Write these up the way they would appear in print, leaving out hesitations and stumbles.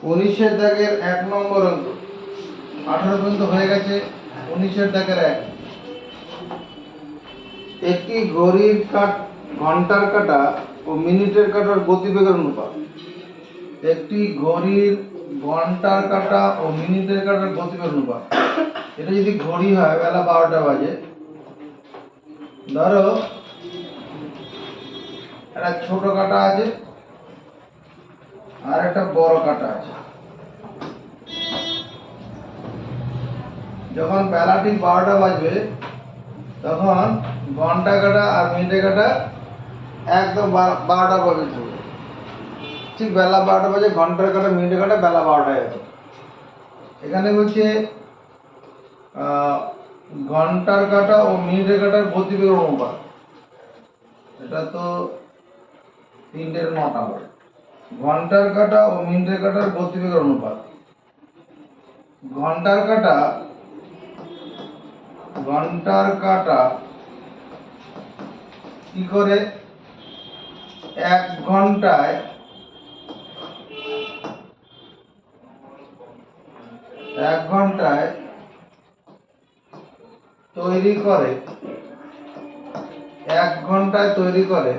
19-এর দাগের 1 নম্বর অঙ্ক। 18 পর্যন্ত হয়ে গেছে। 19-এর দাগের 1। একটি ঘড়ির ঘন্টার কাঁটা ও মিনিটের কাঁটার গতিবেগের অনুপাত। একটি ঘড়ির ঘন্টার কাঁটা ও মিনিটের কাঁটার গতিবেগের অনুপাত। এটা যদি ঘড়ি হয়, বেলা 12টা বাজে। ধরো একটা ছোট কাঁটা আছে আর একটা বড় কাঁটা আছে। যখন বেলা ঠিক 12টা বাজবে তখন ঘন্টা কাঁটা আর মিনিটের কাঁটা একদম 12টা বাজে চলবে। ঠিক বেলা 12টা বাজে ঘন্টার কাঁটা মিনিটের কাঁটা বেলা 12টায় আছে। এখানে বলছে ঘন্টার কাঁটা ও মিনিটের কাঁটার গতিবেগের অনুপাত। এটা তো 3টের 9টা হবে। ঘন্টার কাঁটা ও মিনিটের কাঁটার গতিবেগের অনুপাত। ঘন্টার কাঁটা কি করে 1 ঘন্টায় তৈরি করে 1 ঘন্টায় তৈরি করে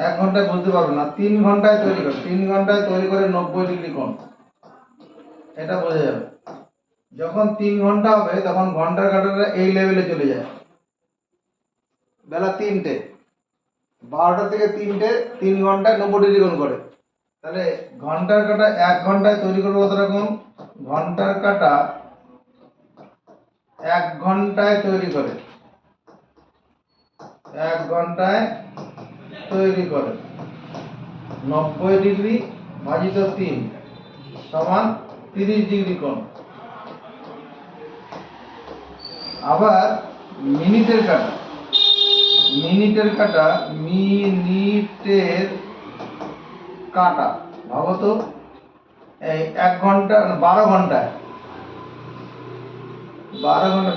1 ঘন্টায় বুঝতে পারবে না, 3 ঘন্টায় তৈরি করে 3 ঘন্টায় তৈরি করে 90 ডিগ্রি কোণ। এটা বোঝা যাবে। যখন 3 ঘন্টা হবে তখন ঘন্টার কাঁটাটা এই লেভেলে চলে যায়। বেলা 3টে, 12টা থেকে 3টে 3 ঘন্টায় 90 ডিগ্রি কোণ করে। তাহলে ঘন্টার কাঁটা 1 ঘন্টায় তৈরি করবে কত রকম? ঘন্টার কাঁটা 1 ঘন্টায় তৈরি করে 1 ঘন্টায় তৈরি করে 90 ডিগ্রি ভাজিত 3 সমান 30 ডিগ্রি কোণ। আবার মিনিটের কাঁটা ভাবো তো, এই 1 ঘন্টা 12 ঘন্টায়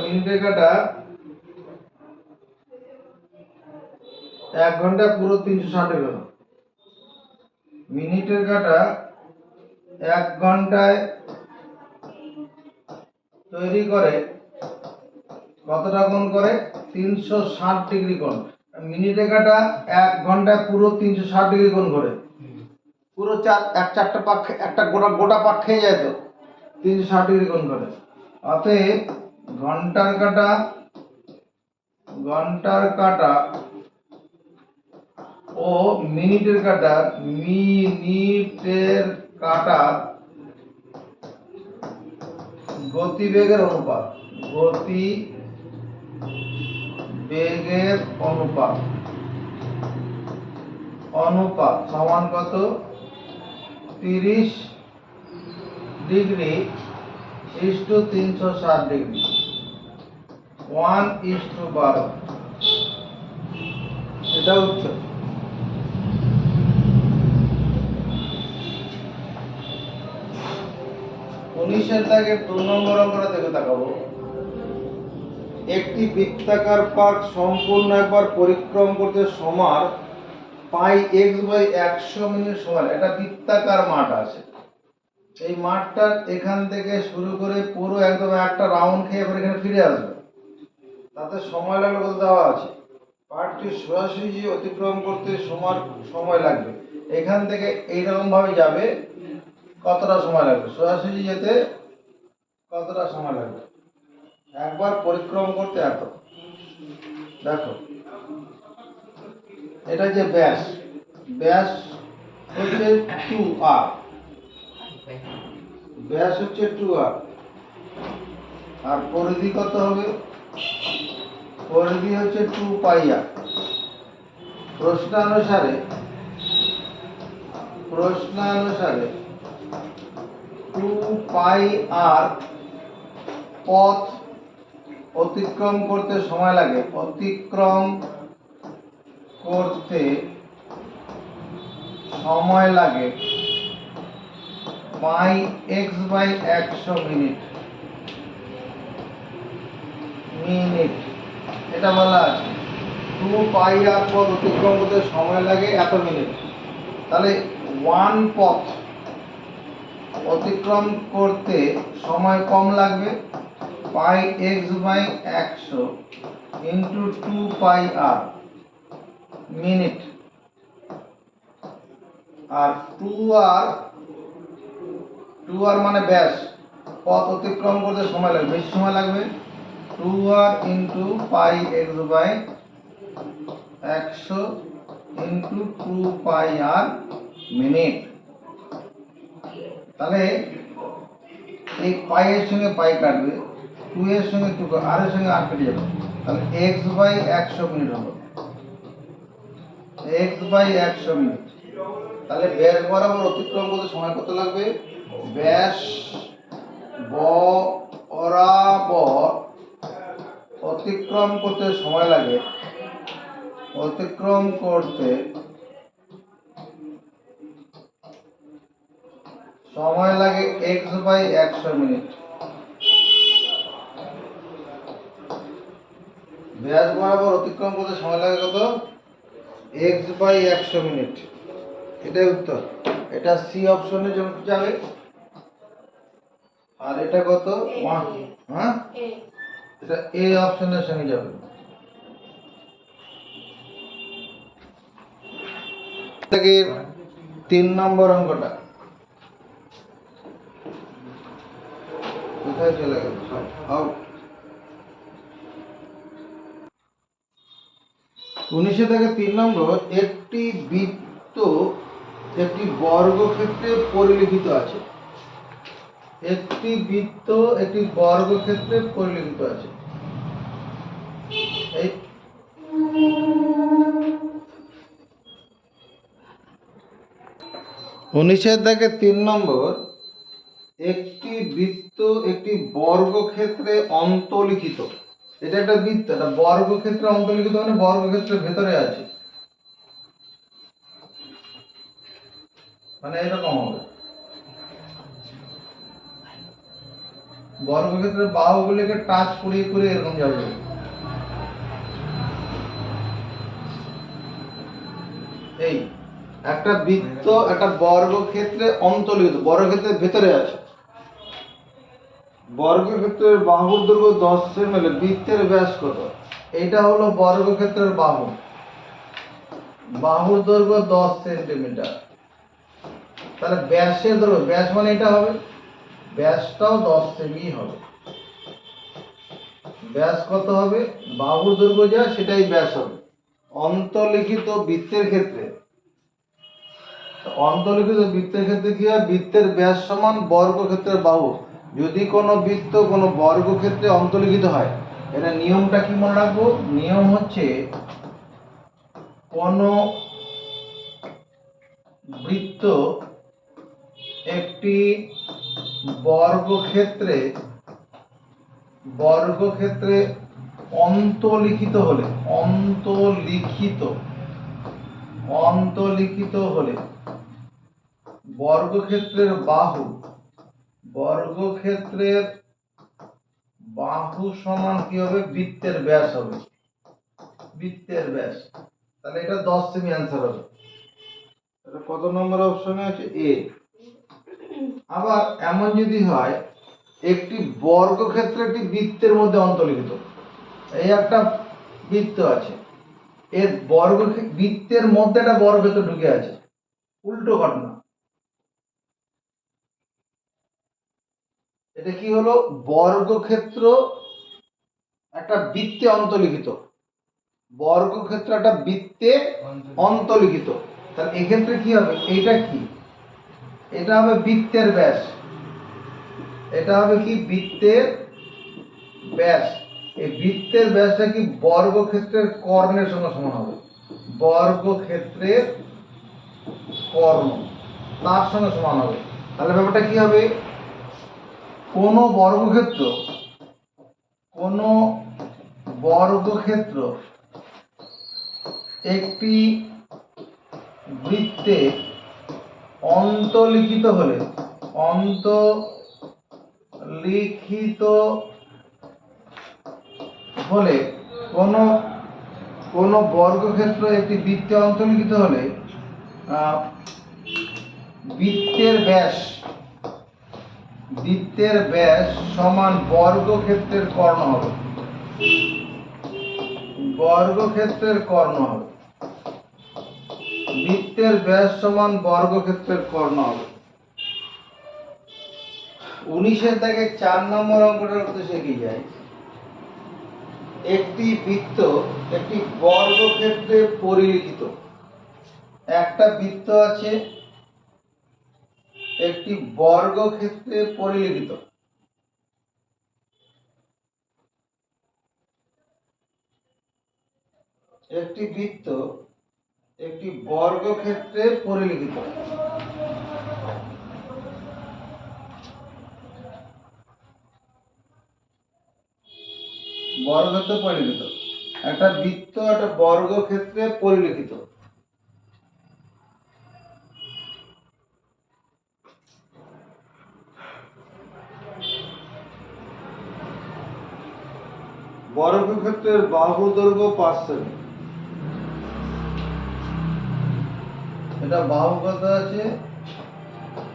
মিনিটের কাঁটা 1 ঘন্টায় পুরো 360 ডিগ্রি। মিনিটের কাঁটা 1 ঘন্টায় তৈরি করে কতটা কোণ করে? 360 ডিগ্রি কোণ। মিনিটের কাঁটা 1 ঘন্টায় পুরো 360 ডিগ্রি কোণ করে। পুরো চারটা পাক, একটা গোটা পাক খেয়ে যায় তো 360 ডিগ্রি কোণ করে। অতএব ঘন্টার কাঁটা ও মিনিটের কাঁটার গতিবেগের অনুপাত সমান কত? 30 ডিগ্রি = 360 ডিগ্রি, 1:12। এটা উত্তর। 19-এর দাগের 2 নম্বর অঙ্কটা দেখে তাকাবো। একটি বৃত্তাকার পার্ক সম্পূর্ণ একবার পরিক্রম করতে সময় πx/100 মিনিট সময়। এটা বৃত্তাকার মাঠ আছে। এই মাঠটার এখান থেকে শুরু করে পুরো একদম একটা রাউন্ড খেয়ে এবার এখানে ফিরে আসবে। তাতে সময় লাগবে কত দেওয়া আছে। পার্কটি সোজাসুজি অতিক্রম করতে সময় লাগবে। এখান থেকে এইরকম ভাবে যাবে, কতটা সময় লাগবে? সোজাসুজি যেতে কতটা সময় লাগবে? একবার পরিক্রম করতে এত। দেখো এটা যে ব্যাস হচ্ছে 2r, ব্যাস হচ্ছে 2r। আর পরিধি কত হবে? পরিধি হচ্ছে 2πr। প্রশ্নানুসারে 2πr পথ অতিক্রম করতে সময় লাগে। πx/100 minute. এটা বলা আছে 2πr পথ অতিক্রম করতে সময় লাগে এত মিনিট। তাহলে 1 পথ অতিক্রম করতে সময় কম লাগবে, pi x by 100 into 2πr minute. আর 2r মানে ব্যাস, পথ অতিক্রম করতে সময় লাগবে, বেশি সময় লাগবে, 2r into pi x by 100 into 2πr মিনিট। তাহলে এই পাই এর সঙ্গে পাই কাটবে, 2 এর সঙ্গে 2, আর এর সঙ্গে আর কেটে যাবে, তাহলে x বাই 100 মিনিট হলো, x বাই 100 মিনিট। তাহলে ব্যাস বরাবর অতিক্রম করতে সময় কত লাগবে? ব্যাস বরাবর অতিক্রম করতে সময় লাগে, অতিক্রম করতে সময় লাগে x বাই 100 মিনিট। ব্যাস বরাবর অতিক্রম করতে সময় লাগে কত? x বাই 100 মিনিট। এটাই উত্তর। এটা সি অপশনে যাবে। আর এটা কত? হ্যাঁ, এটা এ অপশনের সঙ্গে যাবে। থেকে 3 নম্বর অঙ্কটা কোথায় চলে গেল? আউট। 19 থেকে 3 নম্বর, একটি বৃত্ত একটি বর্গক্ষেত্রে পরিলিখিত আছে। একটি বৃত্ত একটি বর্গক্ষেত্রে পরিলিখিত আছে। এই 19 থেকে 3 নম্বর, একটি বৃত্ত একটি বর্গক্ষেত্রে অন্তর্লিখিত। এটা একটা বৃত্ত, এটা বর্গক্ষেত্রে অন্তর্লিখিত মানে বর্গক্ষেত্রের ভেতরে আছে, মানে এরকম হবে। বর্গক্ষেত্রের বাহুগুলিকে টাচ করিয়ে করে এরকম যাবে। এই একটা বৃত্ত একটা বর্গক্ষেত্রে অন্তর্লিখিত, বর্গক্ষেত্রের ভেতরে আছে। বর্গক্ষেত্রের বাহুর দৈর্ঘ্য 10 সেমি, বৃত্তের ব্যাস কত? এটা হলো বর্গক্ষেত্রের বাহু, বাহুর দৈর্ঘ্য 10 সেন্টিমিটার। তাহলে ব্যাসের দৈর্ঘ্য, ব্যাস মানে এটা হবে, ব্যাসটাও 10 সেমি হবে। ব্যাস কত হবে? বাহুর দৈর্ঘ্য যা সেটাই ব্যাস হবে অন্তর্লিখিত বৃত্তের ক্ষেত্রে। অন্তর্লিখিত বৃত্তের ক্ষেত্রে কি হয়? বৃত্তের ব্যাস সমান বর্গক্ষেত্রের বাহু। যদি কোনো বৃত্ত কোনো বর্গক্ষেত্রে অন্তর্লিখিত হয়, এটা নিয়মটা কি মনে রাখবো? নিয়ম হচ্ছে, কোন বৃত্ত একটি বর্গক্ষেত্রে অন্তর্লিখিত হলে, অন্তর্লিখিত হলে বর্গক্ষেত্রের বাহু সমান কি হবে? বৃত্তের ব্যাস হবে, বৃত্তের ব্যাস। তাহলে এটা 10 সেমি অ্যান্সার হবে। এটা কত নম্বর অপশনে আছে? এ। আবার এমন যদি হয়, একটি বর্গক্ষেত্র একটি বৃত্তের মধ্যে অন্তর্লিখিত। এই একটা বৃত্ত আছে, এর বৃত্তের মধ্যে একটা বর্গক্ষেত্র ঢুকে আছে, উল্টো ঘটনা। এটা কি হলো? বর্গক্ষেত্র একটা বৃত্তে অন্তর্লিখিত, বর্গক্ষেত্র একটা বৃত্তে অন্তর্লিখিত। তাহলে এক্ষেত্রে কি হবে? এটা কি? এটা হবে বৃত্তের ব্যাস, এটা হবে কি? বৃত্তের ব্যাস। এই বৃত্তের ব্যাসটা কি বর্গক্ষেত্রের কর্ণের সঙ্গে সমান হবে, বর্গক্ষেত্রের কর্ণ তার সঙ্গে সমান হবে। তাহলে ব্যাপারটা কি হবে? কোন বর্গক্ষেত্র একটি বৃত্তে অন্তর্লিখিত হলে, কোন বর্গক্ষেত্র একটি বৃত্তে অন্তর্লিখিত হলে বৃত্তের ব্যাস বৃত্তের ব্যাস সমান বর্গক্ষেত্রের কর্ণ হবে। বর্গক্ষেত্রের কর্ণ হবে। বৃত্তের ব্যাস সমান বর্গক্ষেত্রের কর্ণ হবে। 19-এর দাগে 4 নম্বর অঙ্কটার উদ্দেশ্যে কি যায়, একটি বৃত্ত একটি বর্গক্ষেত্রে পরিলিখিত। একটা বৃত্ত আছে, একটি বর্গক্ষেত্রে পরিলিখিত। একটি বৃত্ত একটি বর্গক্ষেত্রে পরিলিখিত। বর্গক্ষেত্রে পরিলিখিত। একটা বৃত্ত একটা বর্গক্ষেত্রে পরিলিখিত। বর্গক্ষেত্রের বাহু দৈর্ঘ্য 5 সেমি। এটা বাহু কত আছে?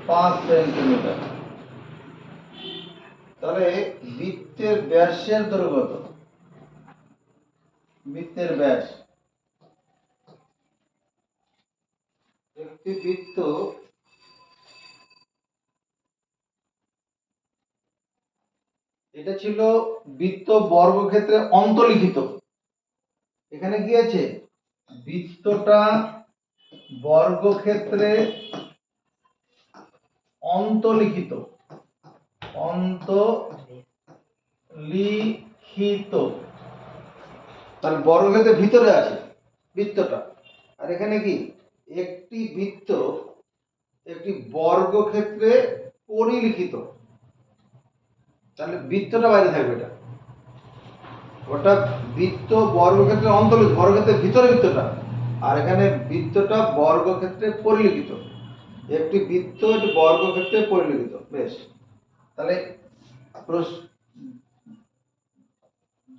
5 সেন্টিমিটার। তাহলে বৃত্তের ব্যাসের দৈর্ঘ্য কত? বৃত্তের ব্যাস, একটি বৃত্ত এটা ছিল বৃত্ত বর্গক্ষেত্রে অন্তর্লিখিত। এখানে কি আছে? বৃত্তটা বর্গক্ষেত্রে অন্তর্লিখিত। অন্তর্লিখিত তাহলে বর্গক্ষেত্রের ভিতরে আছে বৃত্তটা। আর এখানে কি? একটি বৃত্ত একটি বর্গক্ষেত্রে পরিলিখিত। তাহলে বৃত্তটা বাইরে থাকবে, এটা ওটা বৃত্ত বর্গক্ষেত্রে অন্তর্লিখিত, বর্গক্ষেত্রের ভিতরে বৃত্তটা। আর এখানে বৃত্তটা বর্গক্ষেত্রে পরিলিখিত। একটি বৃত্ত একটি বর্গক্ষেত্রে পরিলিখিত। বেশ, তাহলে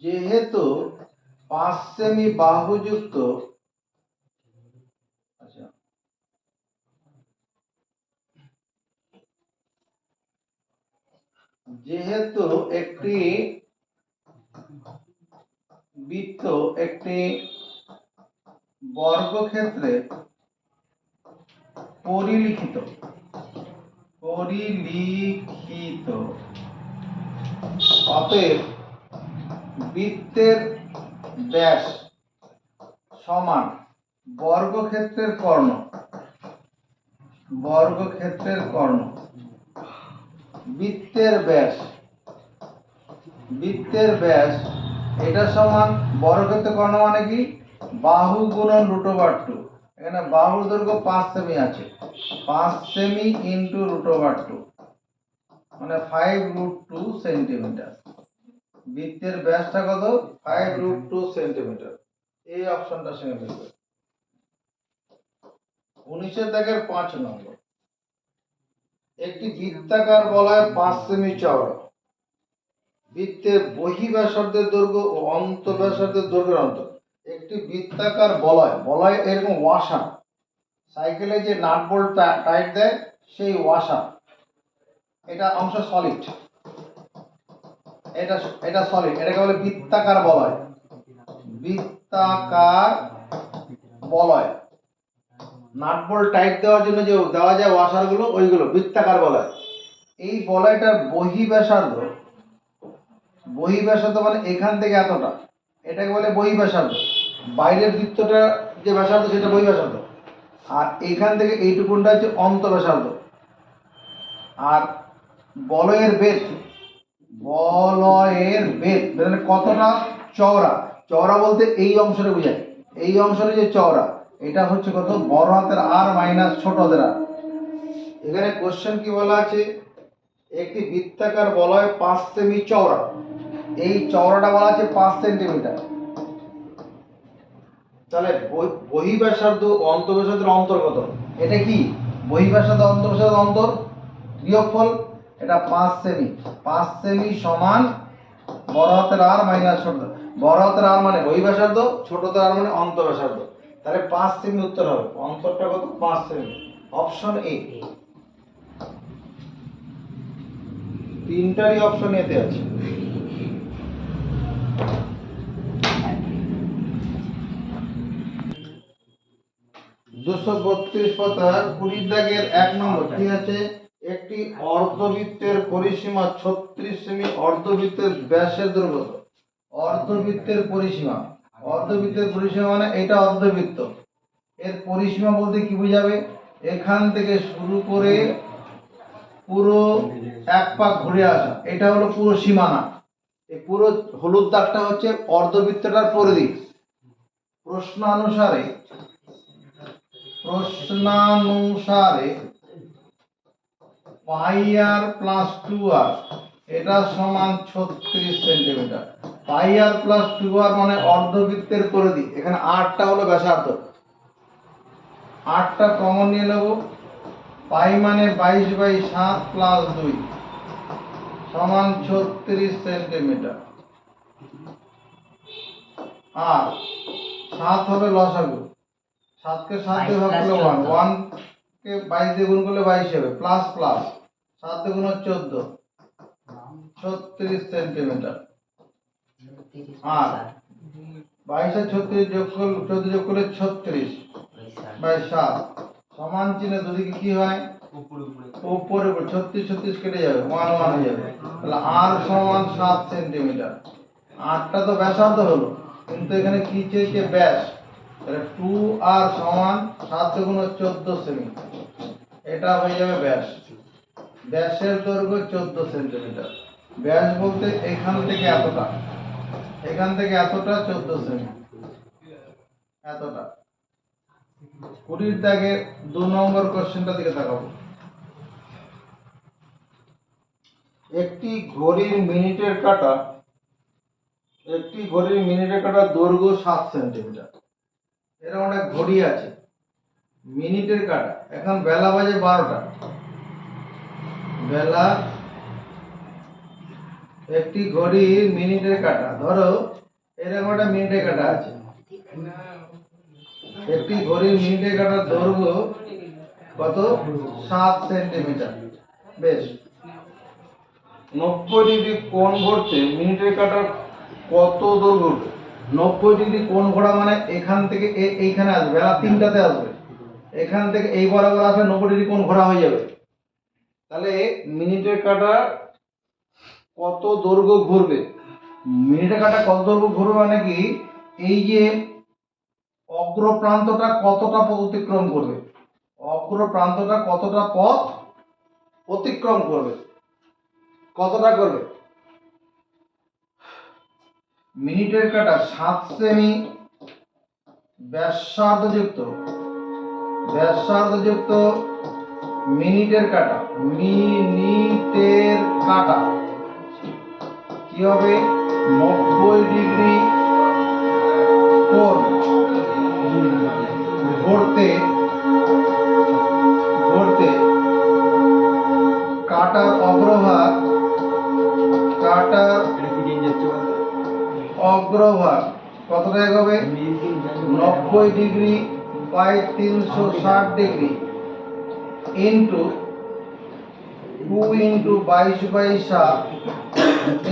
যেহেতু 5 সেমি বাহুযুক্ত, আচ্ছা, যেহেতু একটি বৃত্ত একটি বর্গক্ষেত্রে পরিলিখিত, অতএব বৃত্তের ব্যাস সমান বর্গক্ষেত্রের কর্ণ। বর্গক্ষেত্রের কর্ণ। বৃত্তের ব্যাস, বৃত্তের ব্যাস এটা সমান বর্গক্ষেত্রের কর্ণ মানে কি? বাহু গুণন √2। এখানে বাহুর দৈর্ঘ্য 5 সেমি আছে, 5 সেমি ইন্টু √2 মানে 5√2 সেন্টিমিটার। বৃত্তের ব্যাসটা কত? 5√2 সেন্টিমিটার। এই অপশনটা সঙ্গে মিলবে। 19-এর দাগের 5 নম্বর, একটি বৃত্তাকার বলয় 5 সেমি চওড়া। বৃত্তের বহিঃব্যাসার্ধের দৈর্ঘ্য ও অন্তঃব্যাসার্ধের দৈর্ঘ্যের অন্তর। একটি বৃত্তাকার বলয়, বলয় এরকম ওয়াশার, সাইকেলে যে নাট বোল্ট টাইট দেয় সেই ওয়াশার। এটা অংশ সলিড, এটা সলিড, এটাকে বলে বৃত্তাকার বলয়। বৃত্তাকার বলয়, নাট বোল্ট টাইট দেওয়ার জন্য যে দেওয়া যায় ওয়াশার গুলো, ওইগুলো বৃত্তাকার বলয়। এই বলয়টার বহিঃব্যাসার্ধ, বহিঃব্যাসার্ধ মানে এখান থেকে এতটা, এটাকে বলে বহিঃব্যাসার্ধ। বাইরের বৃত্তটা যে ব্যাসার্ধ সেটা বহিঃব্যাসার্ধ, আর এইখান থেকে এইটুকুনটা হচ্ছে অন্তঃব্যাসার্ধ। আর বলয়ের বেধ, বলয়ের বেধ মানে কতটা চওড়া। চওড়া বলতে এই অংশটা বোঝায়, এই অংশটা যে চওড়া এটা হচ্ছে কত? বড় হাতের আর মাইনাস ছোট হাতের আর। এখানে কোশ্চেন কি বলা আছে? একটি বৃত্তাকার বলয় 5 সেমি চওড়া, এই চওড়াটা বলা আছে 5 সেন্টিমিটার। তাহলে বহিঃব্যাসার্ধ ও অন্তঃব্যাসার্ধের অন্তর্গত, এটা কি? বহিঃব্যাসার্ধ অন্তঃব্যাসার্ধ অন্তর বিয়োগফল, এটা 5 সেমি। 5 সেমি সমান বড় হাতের আর মাইনাস ছোট, বড় হাতের আর মানে বহিঃব্যাসার্ধ, ছোট হাতের আর মানে অন্তঃব্যাসার্ধ। তাহলে 5 সেমি উত্তর হবে। অন্তরটা কত? 5 সেমি। Option A. তিনটারই অপশন এতে আছে। দুশো 32 পাতা 20 দাগের 1 নম্বর কি আছে? একটি অর্ধবৃত্তের পরিসীমা 36 সেমি, অর্ধবৃত্তের ব্যাসের দৈর্ঘ্য। অর্ধবৃত্তের পরিসীমা, অর্ধবৃত্তের পরিসীমা মানে এটা অর্ধবৃত্ত, এর পরিসীমা বলতে কি বোঝাবে? এখান থেকে শুরু করে পুরো এক পাক ঘুরে আসা, এটা হলো পুরো সীমানা। এই পুরো হলুদ দাগটা হচ্ছে অর্ধবৃত্তটার পরিধি। প্রশ্নানুসারে পাই আর প্লাস 2r এটা সমান 36 সেন্টিমিটার। পাই আর প্লাস 2r মানে অর্ধবৃত্তের পরিধি। এখানে আরটা হলো ব্যাসার্ধ, আরটা কমন নিয়ে নেব। পাই মানে 22/7 প্লাস 2 সমান 36 সেন্টিমিটার। আর 7 হবে লসাগু, 7 কে 7 দিয়ে ভাগ করলে 1, 1 কে 22 দিয়ে গুণ করলে 22 হবে, প্লাস প্লাস 7 দিয়ে গুণ 14, 36 সেন্টিমিটার। আর 22 আর 36 যোগ করলে 14 যোগ করলে 36/7 সমান চিহ্ন দুদিকে কি হয়? উপরে উপরে 36 36 কেটে যাবে, 1 1 হয়ে যাবে। তাহলে আর সমান 7 সেন্টিমিটার। আরটা তো ব্যাসার্ধ হলো, কিন্তু এখানে কি চেয়েছে? ব্যাস। তাহলে 2r সমান 7 গুণ 14 সেমি, এটা হয়ে যাবে ব্যাস। ব্যাসের দৈর্ঘ্য 14 সেন্টিমিটার। ব্যাস বলতে এখান থেকে এতটা, এখান থেকে এতটা 14 সেমি, এতটা। 20 দাগে 2 নম্বর কোশ্চেনটা দিকে তাকাবো। একটি ঘড়ির মিনিটের কাঁটা, একটি ঘড়ির মিনিটের কাঁটা দৈর্ঘ্য 7 সেন্টিমিটার। এরকম একটা ঘড়ি আছে, মিনিটের কাঁটা। এখন বেলা বাজে 12টা, বেলা, একটি ঘড়ির মিনিটের কাঁটা, ধরো এরকম একটা মিনিটের কাঁটা আছে। একটি ঘড়ির মিনিটের কাঁটার দৈর্ঘ্য কত? 7 সেন্টিমিটার। বেশ। 90 ডিগ্রি কোণ ঘুরতে মিনিটের কাঁটার কত দৈর্ঘ্য ঘুরবে? 90 ডিগ্রি কোণ ঘোরা মানে এখান থেকে এইখানে আসবে, বেলা 3টাতে আসবে, এখান থেকে এই বরাবর আসবে, 90 ডিগ্রি কোণ ঘোরা হয়ে যাবে। তাহলে মিনিটের কাঁটা কত দৈর্ঘ্য ঘুরবে? মিনিটের কাঁটা কত দৈর্ঘ্য ঘুরবে মানে কি, এই যে অগ্রপ্রান্তটা কতটা পথ অতিক্রম করবে, অগ্রপ্রান্তটা কতটা পথ অতিক্রম করবে, কতটা করবে? মিনিটের কাঁটা 7 সেমি ব্যাসার্ধযুক্ত, ব্যাসার্ধযুক্ত মিনিটের কাঁটা, মিনিটের কাঁটা কি হবে? 90 ডিগ্রি কোণ ঘুরতে, ঘুরতে কাঁটার অগ্রভাগ, কাঁটার অগ্রভাগ কতটা হবে? 90 degree by 360 degree into 2 into 22/7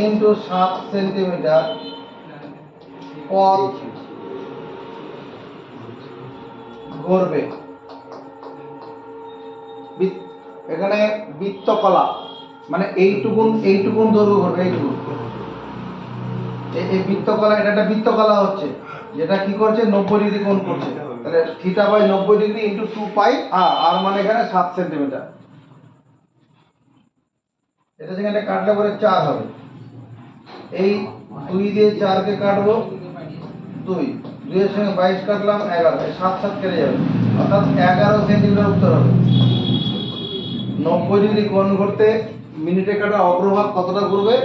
into 7 centimetre পথ ঘুরবে। এখানে বৃত্তকলা মানে এইটুকুন, এইটুকুন দৈর্ঘ্য ঘুরবে, এইটুকুন। এই বৃত্তকলা, এটা একটা বৃত্তকলা হচ্ছে, যেটা কি করছে? 90 ডিগ্রি কোণ করছে। তাহলে থিটা বাই 90 ডিগ্রি ইন্টু 2 পাই আর, আর মানে এখানে 7 সেন্টিমিটার। এটা যেখানে কাটলে পরে 4 হবে। এই 2 দিয়ে 4 কে কাটবো, 2 2 এর সঙ্গে 22 কাটলাম, 11, 7 7 কেটে যাবে, অর্থাৎ 11 সেন্টিমিটার উত্তর হবে। 90 ডিগ্রি কোণ করতে মিনিটে কাটা অগ্রভাগ কতটা ঘুরবে?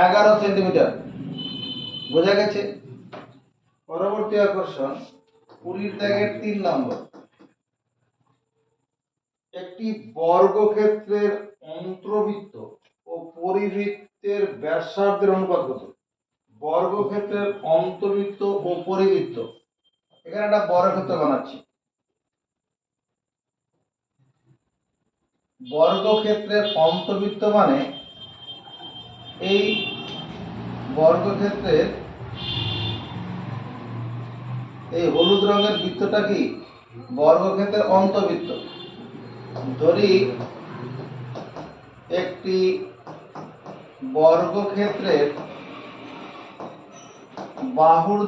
11 সেন্টিমিটার। বোঝা গেছে? পরবর্তী আকর্ষণ 20 দাগের 3 নম্বর। একটি বর্গক্ষেত্রের অন্তর্বৃত্ত ও পরিবৃত্তের ব্যাসার্ধের অনুপাত কত? বর্গক্ষেত্রের অন্তর্বৃত্ত ও পরিবৃত্ত, এখানে একটা বর্গক্ষেত্র বানাচ্ছি। বর্গক্ষেত্রের অন্তবৃত্ত মানে এই বর্গক্ষেত্রের এই হলুদ রঙের বৃত্তটা কি বর্গক্ষেত্রের অন্তবৃত্ত। ধরি একটি বর্গক্ষেত্রের বাহুর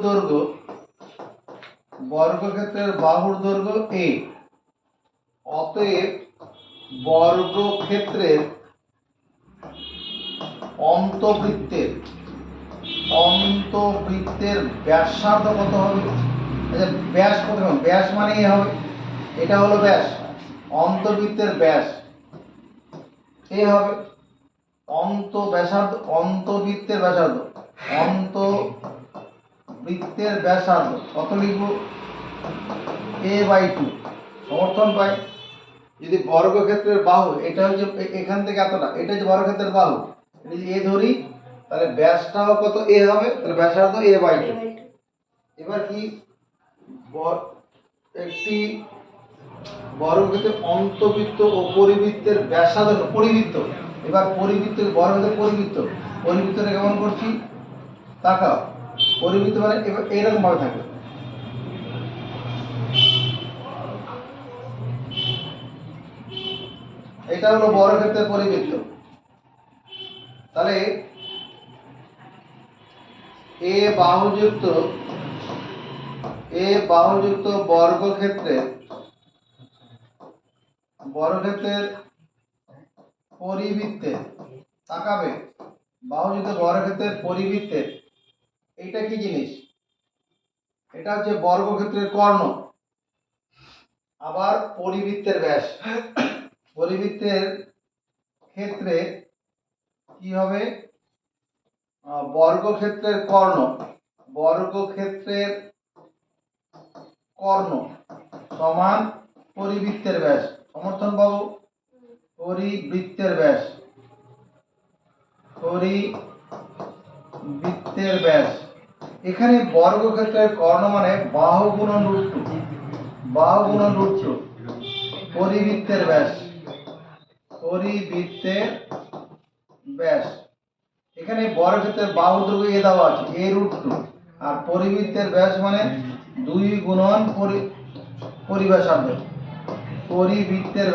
দৈর্ঘ্য a, অতএব বর্গক্ষেত্রের অন্তবৃত্তের ব্যাসার্ধ কত হবে? আচ্ছা, ব্যাস কত হবে? ব্যাস মানে এ হবে, এটা হলো ব্যাস, অন্তবৃত্তের ব্যাস এ হবে। অন্তবৃত্তের ব্যাসার্ধ কত লিখবো? a/2 সমর্থন পাই। যদি বর্গক্ষেত্রের বাহু এটা হচ্ছে এখান থেকে এতটা, এটা হচ্ছে বর্গক্ষেত্রের বাহু, যদি এ ধরি তাহলে ব্যাসটাও কত এ হবে, তাহলে ব্যাসার্ধ a/2। এবার কি একটি বর্গক্ষেত্রের অন্তবৃত্ত ও পরিবৃত্তের ব্যাসার্ধ পরিবৃত্ত। এবার পরিবৃত্ত বর্গক্ষেত্রের পরিবৃত্তটা কেমন করছি তাকাও। পরিবৃত্ত মানে এবার এরকম ভাবে থাকবে, এটা হলো বর্গক্ষেত্রের পরিবৃত্ত। তাহলে এ বাহুযুক্ত বর্গক্ষেত্রের পরিবৃত্তের তাকাবে, বাহুযুক্ত বর্গক্ষেত্রের পরিবৃত্তের এটা কি জিনিস? এটা হচ্ছে বর্গক্ষেত্রের কর্ণ। আবার পরিবৃত্তের ব্যাস, পরিবৃত্তের ক্ষেত্রে কি হবে? বর্গক্ষেত্রের কর্ণ সমান পরিবৃত্তের ব্যাস, সমর্থন পাবো পরিবৃত্তের ব্যাস। এখানে বর্গক্ষেত্রের কর্ণ মানে বাহু গুণন √2 পরিবৃত্তের ব্যাস। এখানে বর্গক্ষেত্রের বাহু দৈর্ঘ্য এ দেওয়া আছে a√2, আর পরিবৃত্তের ব্যাস মানে 2 গুণন পরিব্যাসার্ধ, পরিবৃত্তের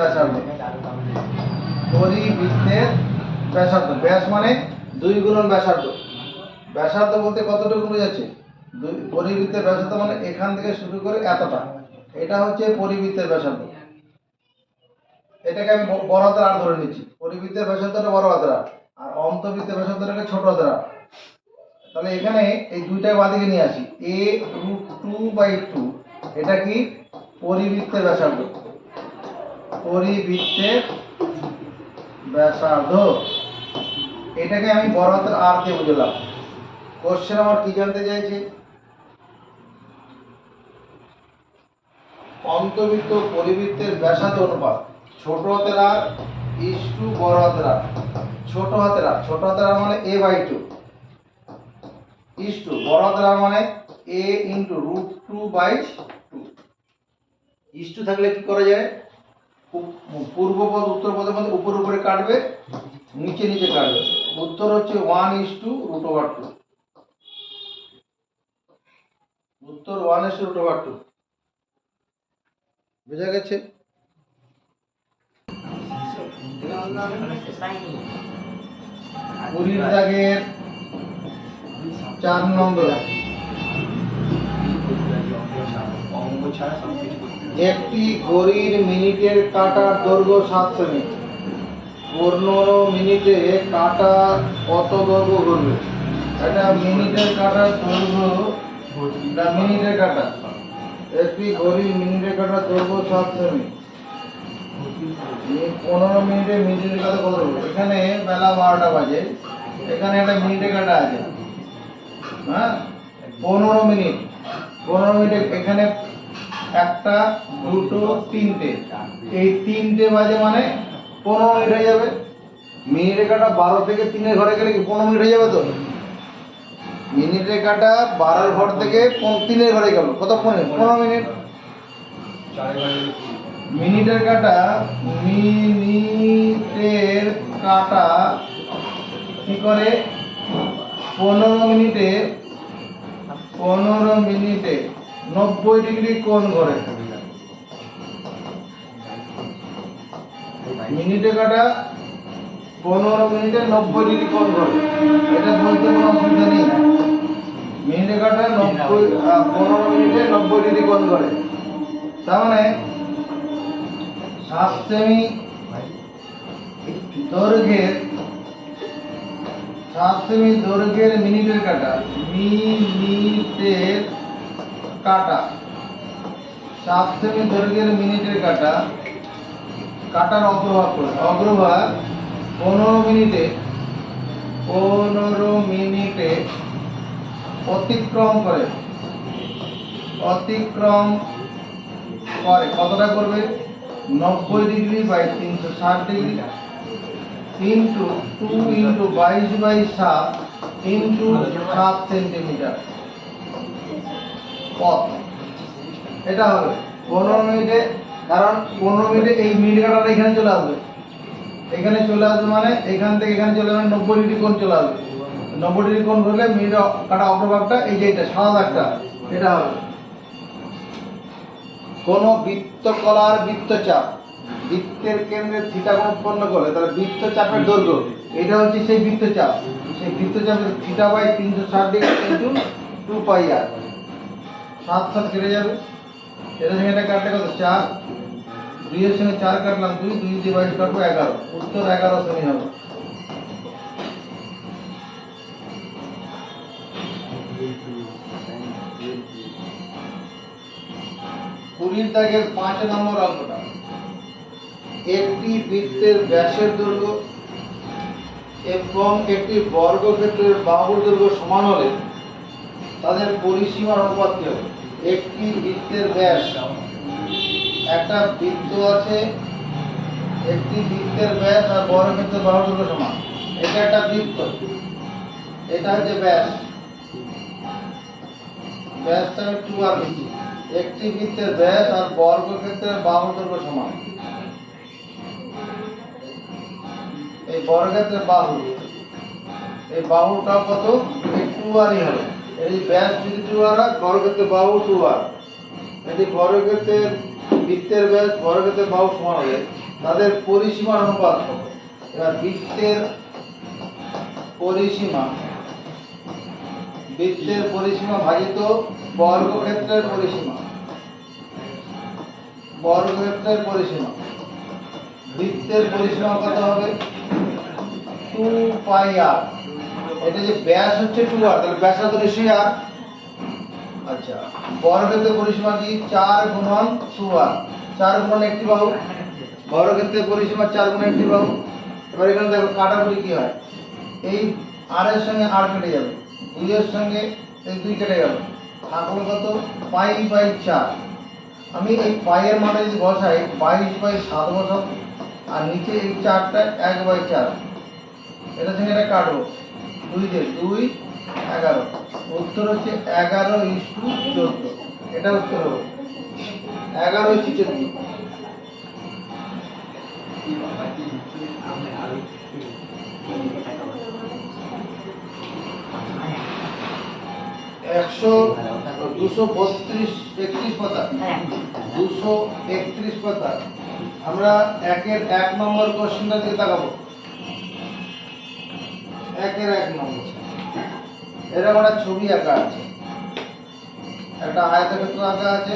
ব্যাসার্ধ। ব্যাস মানে 2 গুণন ব্যাসার্ধ। ব্যাসার্ধ বলতে কতটুকু বোঝাচ্ছে? পরিবৃত্তের ব্যাসার্ধ মানে এখান থেকে শুরু করে এতটা, এটা হচ্ছে পরিবৃত্তের ব্যাসার্ধ। এটাকে আমি বড় হাতের আর ধরে নিচ্ছি, পরিবৃত্তের ব্যাসার্ধটা বড় হাতের আর, আর অন্তবৃত্তের ব্যাসার্ধটাকে ছোট হাতের আর। তাহলে এখানে এই দুইটা বাদিকে নিয়ে আসি, a√2/2 এটা কি পরিবৃত্তের ব্যাসার্ধ, এটাকে আমি বড় হাতের আর দিয়ে বুঝলাম। কোশ্চেন আমার কি জানতে চাইছে? অন্তবৃত্ত পরিবৃত্তের ব্যাসার্ধ অনুপাত ছোট হাতের আর ইসটু বড় হাতের আর। ছোট হাতের আর মানে a/2 ইসটু বড় হাতের আর মানে a × √2/2। ইসটু থাকলে কি করা যায়? পূর্ব পদ উত্তর পদের মধ্যে উপরে কাটবে, নিচে কাটবে। উত্তর হচ্ছে 1:√2। উত্তর 1:√2। বুঝা গেছে? কুড়ির দাগের 4 নম্বর, একটি ঘড়ির মিনিটের কাঁটার দৈর্ঘ্য 7 সেমি। 15 মিনিটে কাঁটা কত দৈর্ঘ্য ঘুরবে? এটা মিনিটের কাঁটার দৈর্ঘ্য, মিনিটের কাঁটা, একটি ঘড়ির মিনিটের কাঁটার দৈর্ঘ্য 7 সেমি। 15 মিনিটে মিনিটের কাঁটা কত দৈর্ঘ্য? এখানে বেলা 12টা বাজে, এখানে একটা মিনিটের কাঁটা আছে, হ্যাঁ 15 মিনিট। 15 মিনিটে এখানে 1টা 2টো 3টে, এই 3টে বাজে মানে 15 মিনিট হয়ে যাবে। মিনিটের কাঁটা 12 থেকে 3-এর ঘরে গেলে কি 15 মিনিট হয়ে যাবে? তো মিনিটের কাঁটা 12-এর ঘর থেকে 3-এর ঘরে গেল, কতক্ষণ? 15 মিনিট। মিনিটের কাঁটা কাটা কি করে 15 মিনিটে 90 ডিগ্রি কোণ করে। মিনিটে কাটা 15 মিনিটে 90 ডিগ্রি কোণ করে, এটা বলতে কোনো অসুবিধা নেই। মিনিটে কাটা 15 মিনিটে 90 ডিগ্রি কোণ করে, তার মানে 7 সেমি দৈর্ঘ্যের 7 সেমি দৈর্ঘ্যের মিনিটের কাটা 7 সেমি দৈর্ঘ্যের মিনিটের কাটার অগ্রভাগ করে, অগ্রভাগ 15 মিনিটে অতিক্রম করে কতটা করবে? 90 degree by 360 degree into 2 into 22/7 into 7 centimetre পথ। এটা হবে 15 মিনিটে, কারণ 15 মিনিটে এই মিনিট কাটাটা এখানে চলে আসবে, মানে এখান থেকে এখানে চলে যাবে 90 ডিগ্রি কোণ চলে আসবে। 90 ডিগ্রি কোণ হলে মিনিট কাটা অগ্রভাগটা এই যে এটা সাদা দাগটা, এটা হবে। কোন বৃত্তকলার বৃত্তচাপ বৃত্তের কেন্দ্রে থিটা কোণ উৎপন্ন করে, তাহলে বৃত্তচাপের দৈর্ঘ্য এটা হচ্ছে সেই বৃত্তচাপ। সেই বৃত্তচাপের থিটা বাই 360 ডিগ্রি ইনটু 2 পাই আর। 7 7 কেটে যাবে, এটা সঙ্গে এটা কাটলে কত? 4। 2 এর সঙ্গে 4 কাটলাম 2, 2 দিয়ে 22 কাটবো 11, উত্তর 11 সেমি হবে। কুড়ির দাগের 5 নম্বর অঙ্কটা, একটি বৃত্তের ব্যাসের দৈর্ঘ্য এবং একটি বর্গক্ষেত্রের বাহুর দৈর্ঘ্য সমান হলে তাদের পরিসীমার অনুপাত কি হবে? একটি বৃত্তের ব্যাস, একটা বৃত্ত আছে, একটি বৃত্তের ব্যাস আর বর্গক্ষেত্রের বাহুর দৈর্ঘ্য সমান, এটা একটা বৃত্ত, এটা হচ্ছে ব্যাস, ব্যাসটা 2r লিখছি। একটি বৃত্তের ব্যাস আর বর্গক্ষেত্রের বাহুর দৈর্ঘ্য সমান, এই বর্গক্ষেত্রের বাহু, এই বাহুটা কত? 2rই হবে। এই ব্যাস যদি 2r হয়, বর্গক্ষেত্রের বাহু 2r। যদি বর্গক্ষেত্রের বৃত্তের ব্যাস বর্গক্ষেত্রের বাহু সমান হলে তাদের পরিসীমার অনুপাত কত? এবার বৃত্তের পরিসীমা ভাজিত বর্গক্ষেত্রের পরিসীমা, বৃত্তের পরিসীমা কত হবে? 2 পাই আর। এটা যে ব্যাস হচ্ছে 2r, তাহলে ব্যাসটা তো নিশ্চয়ই r। আচ্ছা, বর্গক্ষেত্রের পরিসীমা কি? 4 গুণন 2r, 4 গুণন একটি বাহু, বর্গক্ষেত্রের পরিসীমা 4 গুণন একটি বাহু। এবার এখানে দেখো কাটাকুটি কি হয়, এই r এর সঙ্গে r কেটে যাবে, 2 এর সঙ্গে এই 2 কেটে গেল, থাকলো কত? Pi by 4। আমি এই পাই এর মানটা যদি বসাই 22/7 বসাবো, আর নিচে এই 4টা 1/4, এটা সঙ্গে এটা কাটবো, 2 দিয়ে 2 11, উত্তর হচ্ছে 11:14। এটা উত্তর হবে 11:14। 231 পাতা, 231 পাতা। আমরা 1 নম্বর কোশ্চেনটা দিয়ে তাকাবো। 1 নম্বর, এরকম একটা ছবি আঁকা আছে, একটা আয়তক্ষেত্র আঁকা আছে,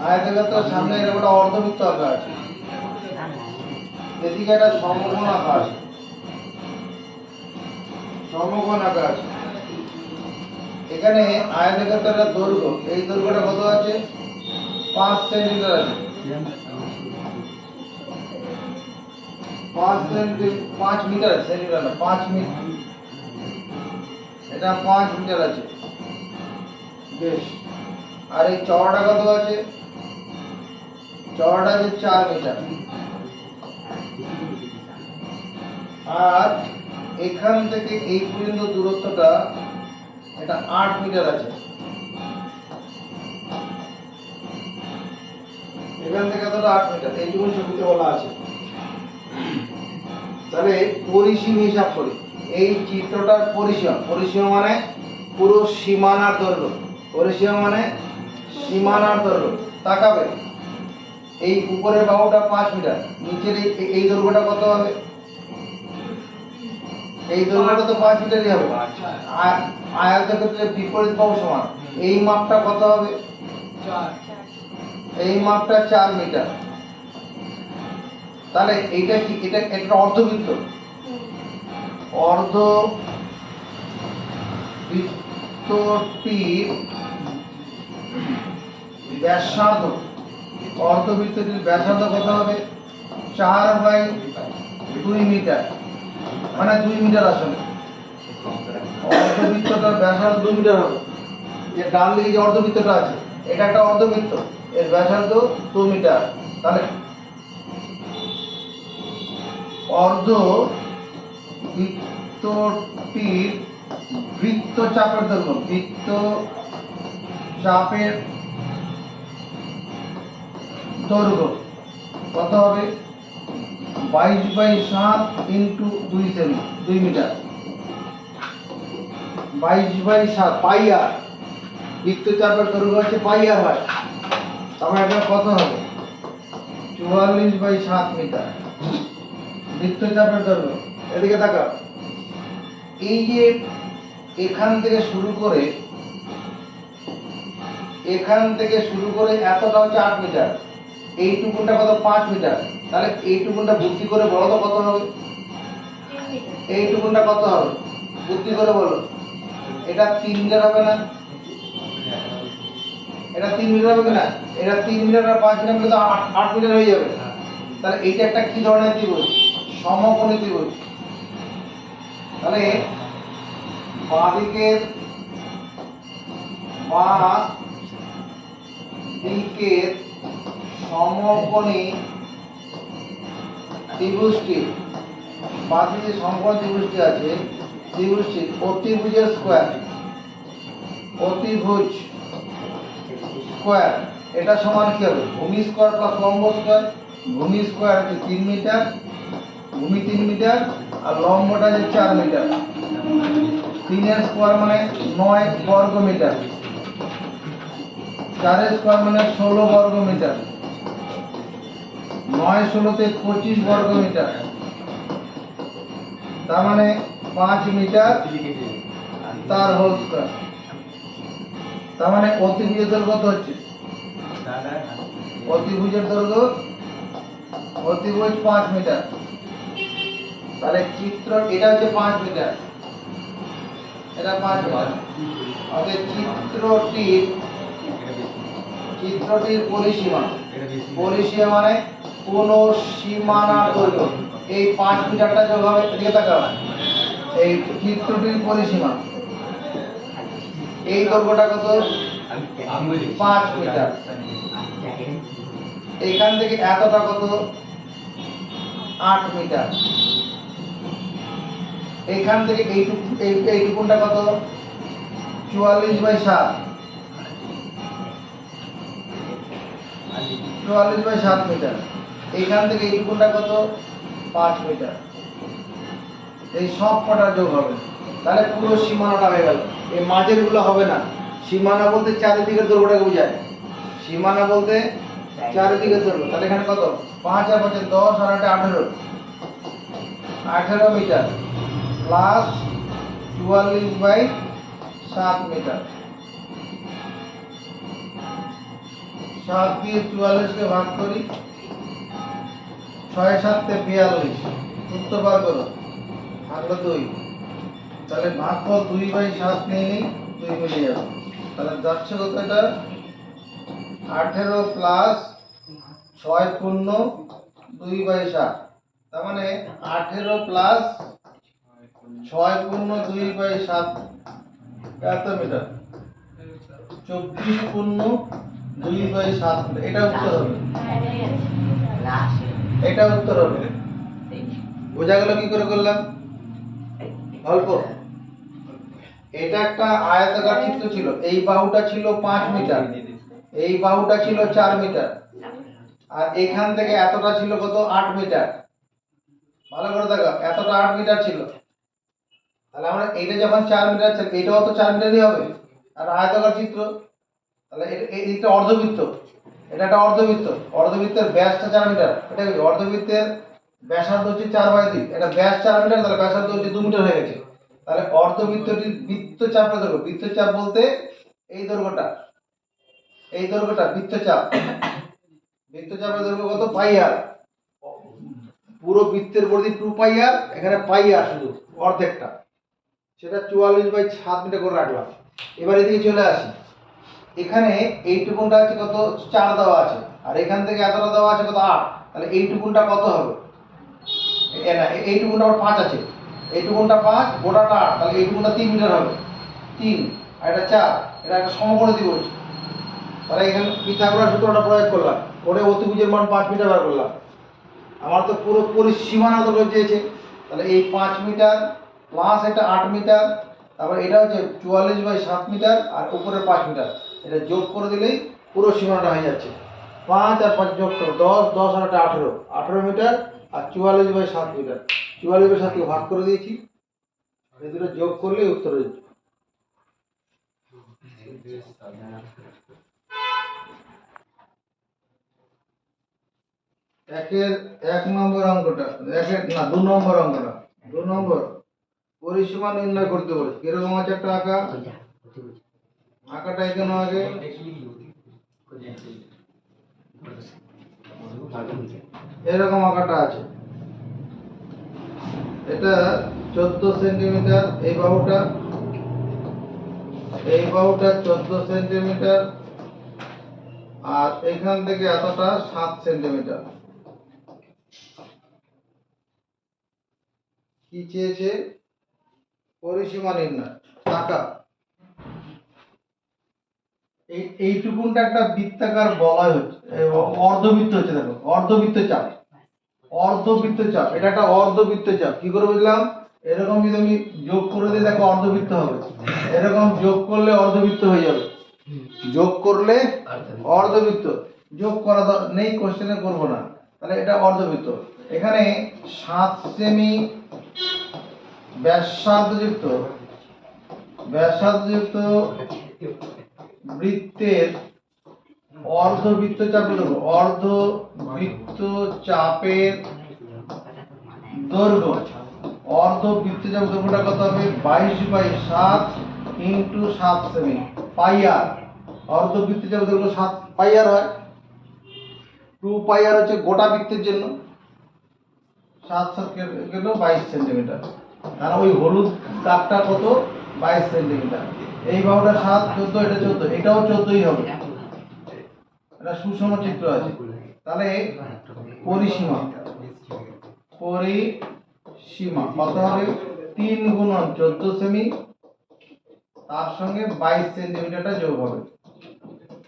আয়তক্ষেত্রের সামনে এরকম একটা অর্ধবৃত্ত আঁকা আছে, এদিকে একটা সমকোণ আঁকা আছে, এখানে আয়তক্ষেত্রের দৈর্ঘ্য, এই দৈর্ঘ্যটা কত আছে? 5 সেন্টিমিটার আছে, 5 মিটার, সেন্টিমিটার না, 5 মিটার, এটা 5 মিটার আছে, বেশ। আর এই চওড়াটা কত আছে? চওড়াটা আছে 4 মিটার। আর এখান থেকে এই পর্যন্ত দূরত্বটা এটা 8 মিটার আছে, এখান থেকে কতটা? 8 মিটার, এইটুকু ছবিতে বলা আছে। তাহলে পরিসীমা হিসাব করি। এই চিত্রটার পরিসীমা, পরিসীমা মানে পুরো সীমানার দৈর্ঘ্য, পরিসীমা মানে সীমানার দৈর্ঘ্য। তাকাবে, এই উপরের বাহুটা 5 মিটার, নিচের এই দৈর্ঘ্যটা কত হবে? এই দৈর্ঘ্যটা তো 5 মিটারই হবে। আয়তক্ষেত্রের বিপরীত বাহু সমান, এই মাপটা কত হবে? 4। এই মাপটা 4 মিটার। তাহলে এইটা কি? এটা একটা অর্ধবৃত্ত, অর্ধবৃত্তটির ব্যাসার্ধ, অর্ধবৃত্তটির ব্যাসার্ধ কত হবে? 4/2 মিটার, মানে 2 মিটার। আসলে অর্ধবৃত্তটার ব্যাসার্ধ 2 মিটার হবে। যে ডান দিকে যে অর্ধবৃত্তটা আছে, এটা একটা অর্ধবৃত্ত, এর ব্যাসার্ধ 2 মিটার। তাহলে অর্ধবৃত্তটির বৃত্তচাপের দৈর্ঘ্য, বৃত্তচাপের দৈর্ঘ্য কত হবে? 22/7 ইন্টু 2 মিটার, 22/7 পাই আর। বৃত্তচাপের দৈর্ঘ্য হচ্ছে পাই আর হয়, তারপরে এটা কত হবে? 44/7 মিটার বৃত্তচাপের দৈর্ঘ্য। এদিকে তাকাও, এই যে এখান থেকে শুরু করে এতটা হচ্ছে 8 মিটার, এইটুকুনটা কত? 5 মিটার। তাহলে এইটুকুনটা বুদ্ধি করে বলো তো কত হবে? এইটুকুনটা কত হবে? বুদ্ধি করে বলো। এটা 3 মিটার হবে না? এটা 3 মিটার হবে কিনা? এটা 3 মিটার আর 5 মিটার মিলে তো 8 মিটার হয়ে যাবে। তাহলে এইটা একটা কি ধরনের ত্রিভুজ? সমকোণী ত্রিভুজ। তাহলে বাঁদিকের সমকোণী ত্রিভুজটি, বাঁদিকে সমকোণী ত্রিভুজটি আছে, ত্রিভুজটি অতিভুজের স্কয়ার, অতিভুজ স্কয়ার, এটা সমান কি হবে? ভূমি স্কয়ার প্লাস লম্ব স্কয়ার। ভূমি স্কয়ার হচ্ছে 3 মিটার, ভূমি 3 মিটার, আর লম্বটা যে 4 মিটার। 3 এর স্কয়ার মানে 9 বর্গ মিটার, 4 এর স্কয়ার মানে 16 বর্গ মিটার, 9 16 তে 25 বর্গ মিটার, তার মানে 5 মিটার তার হোল স্কয়ার। তার মানে অতিভুজের দৈর্ঘ্য কত হচ্ছে? অতিভুজের দৈর্ঘ্য, অতিভুজ 5 মিটার। তাহলে চিত্র এটা হচ্ছে 5 মিটার, এটা 5 মিটার। অতএব চিত্রটির পরিসীমা, পরিসীমা মানে কোন সীমানার দৈর্ঘ্য, এই 5 মিটারটা যোগ হবে। এদিকে তাকাও, এই চিত্রটির পরিসীমা, এই দৈর্ঘ্যটা কত? 5 মিটার। এখান থেকে এতটা কত? 8 মিটার। এখান থেকে এইটুকুনটা কত? 44/7, 44/7 মিটার। এখান থেকে এইটুকুনটা কত? 5 মিটার। এই সব কটা যোগ হবে, তাহলে পুরো সীমানাটা হয়ে গেল। এই মাঝের গুলো হবে না। সীমানা বলতে চারিদিকের দৈর্ঘ্যটাকে বোঝায়, সীমানা বলতে চারিদিকের দৈর্ঘ্য। তাহলে এখানে কত? 5 আর 5 10 আর 8 18, 18 মিটার প্লাস 44/7 মিটার। 7 দিয়ে 44 কে ভাগ করি, 6 7 তে 42, উত্তর বার করো, থাকলো 2। তাহলে ভাগফল 2/7 নিয়ে নিই, 2 মিলে যাবে। তাহলে যাচ্ছে কত? এটা 18 প্লাস 6 পূর্ণ 2/7, তার মানে 18 প্লাস 6 পূর্ণ 2/7 কত মিটার? 24 পূর্ণ 2/7 মিটার। এটা উত্তর হবে, এটা উত্তর হবে। বোঝা গেল কি করে করলাম? অল্প। এটা একটা আয়তাকার চিত্র ছিল, এই বাহুটা ছিল 5 মিটার, এই বাহুটা ছিল 4 মিটার, আর এখান থেকে এতটা ছিল কত? 8 মিটার। ভালো করে দেখো, এতটা 8 মিটার ছিল, তাহলে আমরা এইটা যখন 4 মিটার ছিল, এটাও তো 4 মিটারই হবে। আর আয়তাকার চিত্র, তাহলে এটা অর্ধবৃত্ত, এটা একটা অর্ধবৃত্ত, অর্ধবৃত্তের ব্যাসটা 4 মিটার, এটা কি অর্ধবৃত্তের ব্যাসার্ধ হচ্ছে 4/2, এটা ব্যাস 4 মিটার, তাহলে ব্যাসার্ধ হচ্ছে 2 মিটার হয়ে গেছে। তাহলে অর্ধবৃত্তটির বৃত্তচাপটা দৈর্ঘ্য, বৃত্তচাপ বলতে এই দৈর্ঘ্যটা, এই দৈর্ঘ্যটা বৃত্তচাপ, বৃত্তচাপের দৈর্ঘ্য কত? পাই আর। পুরো বৃত্তের পরিধি 2 পাই আর, এখানে পাই আর শুধু অর্ধেকটা, সেটা 44/7 মিটার করে রাখলাম। এবার এদিকে চলে আসি, এখানে এইটুকুনটা আছে কত? 4 দেওয়া আছে, আর এখান থেকে এতটা দেওয়া আছে কত? 8। তাহলে এইটুকুনটা কত হবে? না, এইটুকুনটা আবার 5 আছে, এইটুকুনটা 5, গোটাটা 8, তাহলে এইটুকুনটা 3 মিটার হবে। 3 আর এটা 4, এটা একটা সমকোণী বলছে। তাহলে এখানে পিথাগোরাস সূত্রটা প্রয়োগ করলাম, করে অতিভুজের মান 5 মিটার বার করলাম। আমার তো পুরো পরিসীমানা তো চেয়েছে, তাহলে এই 5 মিটার প্লাস এটা 8 মিটার, তারপর এটা হচ্ছে 44/7 মিটার, আর উপরে 5 মিটার, এটা যোগ করে দিলেই পুরো সীমানাটা হয়ে যাচ্ছে। 5 আর 5 যোগ করো 10, 10 আর 18, 18 মিটার, আর 44/7 মিটার, 44/7 কে ভাগ করে দিয়েছি, এই দুটো যোগ করলেই উত্তর হয়ে যাচ্ছে। একের 1 নম্বর অঙ্কটা, একের না 2 নম্বর অঙ্কটা, 2 নম্বর পরিসীমা নির্ণয় করতে বলেছে। কিরকম আছে একটা আঁকা, আঁকাটা এখানে আগে এরকম আঁকাটা আছে, এটা 14 সেন্টিমিটার, এই বাহুটা 14 সেন্টিমিটার, আর এখান থেকে এতটা 7 সেন্টিমিটার। কি চেয়েছে? পরিসীমা নির্ণয়। টাকা এইটুকুনটা একটা বৃত্তাকার বলয় হচ্ছে, অর্ধবৃত্ত হচ্ছে, দেখো অর্ধবৃত্ত চাপ, অর্ধবৃত্ত চাপ, এটা একটা অর্ধবৃত্ত চাপ। কি করে বুঝলাম? এরকম যদি আমি যোগ করে দিই, দেখো অর্ধবৃত্ত হবে, এরকম যোগ করলে অর্ধবৃত্ত হয়ে যাবে, যোগ করলে অর্ধবৃত্ত, যোগ করা নেই, কোশ্চেনে করবো না, তাহলে এটা অর্ধবৃত্ত। এখানে 7 সেমি ব্যাসার্ধযুক্ত বৃত্তের অর্ধবৃত্ত চাপের দৈর্ঘ্য, অর্ধবৃত্ত চাপের দৈর্ঘ্য, অর্ধবৃত্ত চাপের দৈর্ঘ্যটা কত হবে? 22/7 ইন্টু 7 সেমি পাই আর। অর্ধবৃত্ত চাপের দৈর্ঘ্য 7 পাই আর হয়, 2 পাই আর হচ্ছে গোটা বৃত্তের জন্য, 7 গেল 22 সেন্টিমিটার। আর ওই হলুদ দাগটা কত? 22 সেন্টিমিটার। এই বাহুটা 7, 14, এটা 14, এটাও 14ই হবে, এটা সুষম চিত্র আছে। তাহলে পরিসীমা কত হবে? 3 গুণন 14 সেমি, তার সঙ্গে 22 সেন্টিমিটারটা যোগ হবে,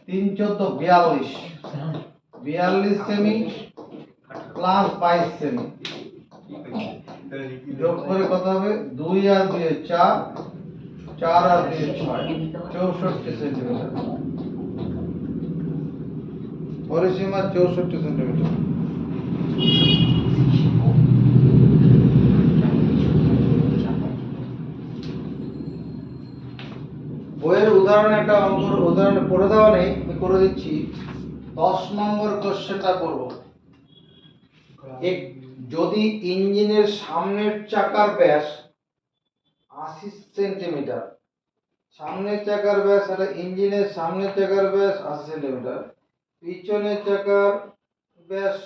3 14 42, 42 সেমি প্লাস 22 সেমি, যোগ করে কত হবে? 2 আর 2 4, 4 আর 2 6, 64 সেন্টিমিটার। পরিসীমা 64 সেন্টিমিটার। বইয়ের উদাহরণ একটা অঙ্ক উদাহরণ করে দেওয়া নেই, আমি করে দিচ্ছি। 10 নম্বর কোশ্চেনটা করব। যদি ইঞ্জিনের সামনের চাকার ব্যাস 80 সেন্টিমিটার, সামনের চাকার ব্যাস, এটা ইঞ্জিনের সামনের চাকার ব্যাস 80 সেন্টিমিটার, পিছনের চাকার ব্যাস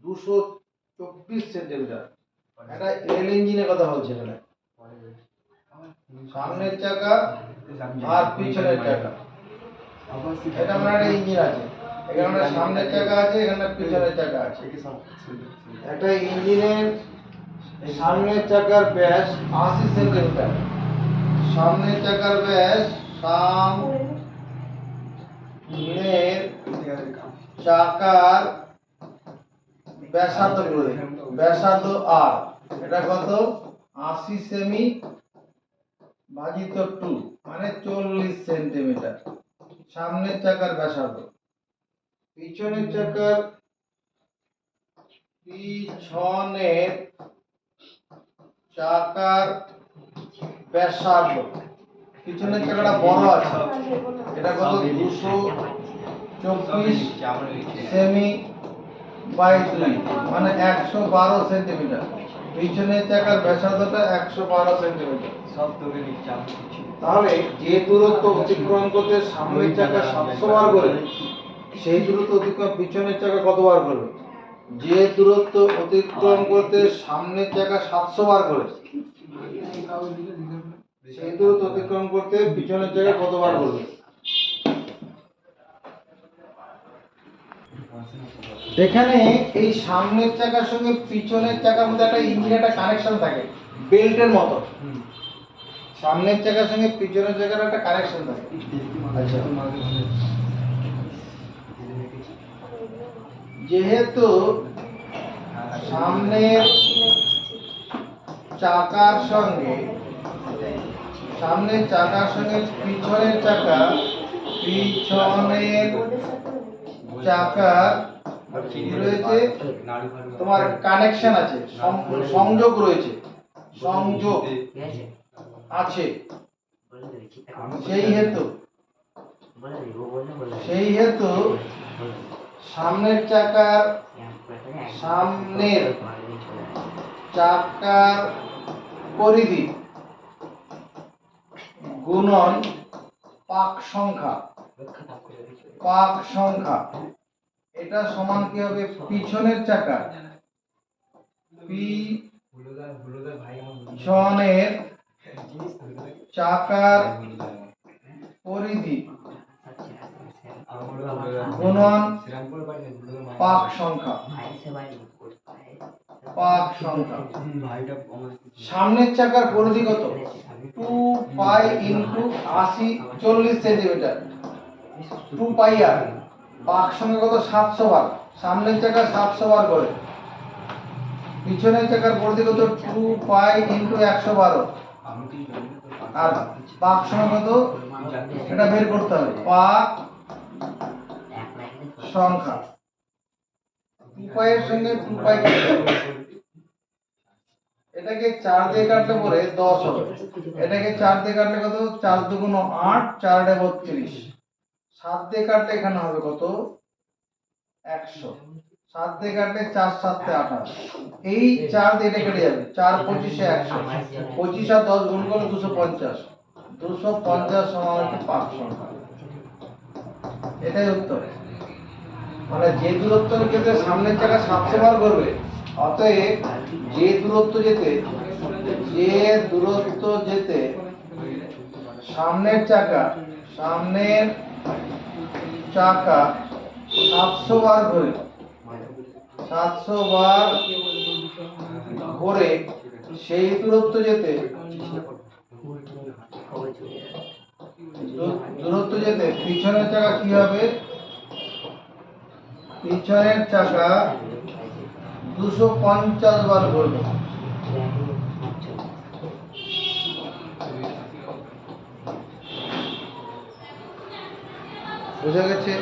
224 সেন্টিমিটার, এটা রেল ইঞ্জিনের কথা বলছে এখানে, সামনের চাকা আর পিছনের চাকা, এটা মানে একটা ইঞ্জিন আছে, এখানে সামনের চাকা আছে, এখানে পিছনের চাকা আছে। একটা ইঞ্জিনের সামনের চাকার ব্যাস 80 সেন্টিমিটার, সামনের চাকার ব্যাস, সামনের চাকার ব্যাসার্ধ করে, ব্যাসার্ধ আর, এটা কত? 80 সেমি ভাজিত 2 মানে 40 সেন্টিমিটার সামনের চাকার ব্যাসার্ধ। পিছনের চাকার চাকার ব্যাসার্ধ, পিছনের চাকাটা বড় আছে, এটা কত 224 সেমি বাই 2 মানে 112 সেন্টিমিটার। পিছনের চাকার ব্যাসার্ধটা 112 সেন্টিমিটার। তাহলে যে দূরত্ব অতিক্রম করতে সামনের চাকা 700 বার করে, সেই দূরত্ব অতিক্রম পিছনের চাকা কতবার করবে? যে দূরত্ব অতিক্রম করতে সামনের চাকা 700 বার করে, সেই দূরত্ব অতিক্রম করতে পিছনের চাকা কতবার করবে? এখানে এই সামনের চাকার সঙ্গে পিছনের চাকার মধ্যে একটা ইঞ্জিনের একটা কানেকশন থাকে বেল্টের মতো। সামনের চাকার সঙ্গে পিছনের চাকার একটা কানেকশন থাকে। আচ্ছা, যেহেতু সামনের চাকার সঙ্গে পিছনের চাকা রয়েছে, তোমার কানেকশন আছে, সংযোগ রয়েছে, সংযোগ আছে, সেই হেতু সামনের চাকার পরিধি গুণন পাক সংখ্যা এটা সমান কি হবে? পিছনের চাকার পরিধি গুণন পাক সংখ্যা। সামনের চাকার পরিধি কত? 2 পাই ইনটু 80 40 সেন্টিমিটার, 2 পাই। আর পাক সংখ্যা কত? 700 বার। সামনের চাকা 700 বার করে, পিছনের চাকার পরিধি কত? 2 পাই ইনটু 112। আর পাক সংখ্যা কত? এটা বের করতে হবে। পাক সংখ্যা 2 পাই এর সঙ্গে 2 পাই কাটতে হবে। এটাকে 4 দিয়ে কাটলে পরে 10 হবে। এটাকে 4 দিয়ে কাটলে কত? 4 দুগুণ 8, 4 এ 32। 7 দিয়ে কাটলে এখানে হবে কত? 100। 7 দিয়ে কাটলে 4 7 এ 28। এই 4 দিয়ে এটা কেটে যাবে। 4 25 এ 100। 25 আর 10 গুণ করলে 250। 250 সমান হচ্ছে পাক সংখ্যা। এটাই উত্তর। মানে যে দূরত্বের ক্ষেত্রে সামনের চাকা 700 বার করবে, অতএব যে দূরত্ব যেতে সামনের চাকা 700 বার ঘোরে, 700 বার ঘোরে, সেই দূরত্ব যেতে পিছনের চাকা কি হবে? পিছনের চাকা 250 বার ঘুরবে। বুঝা গেছে?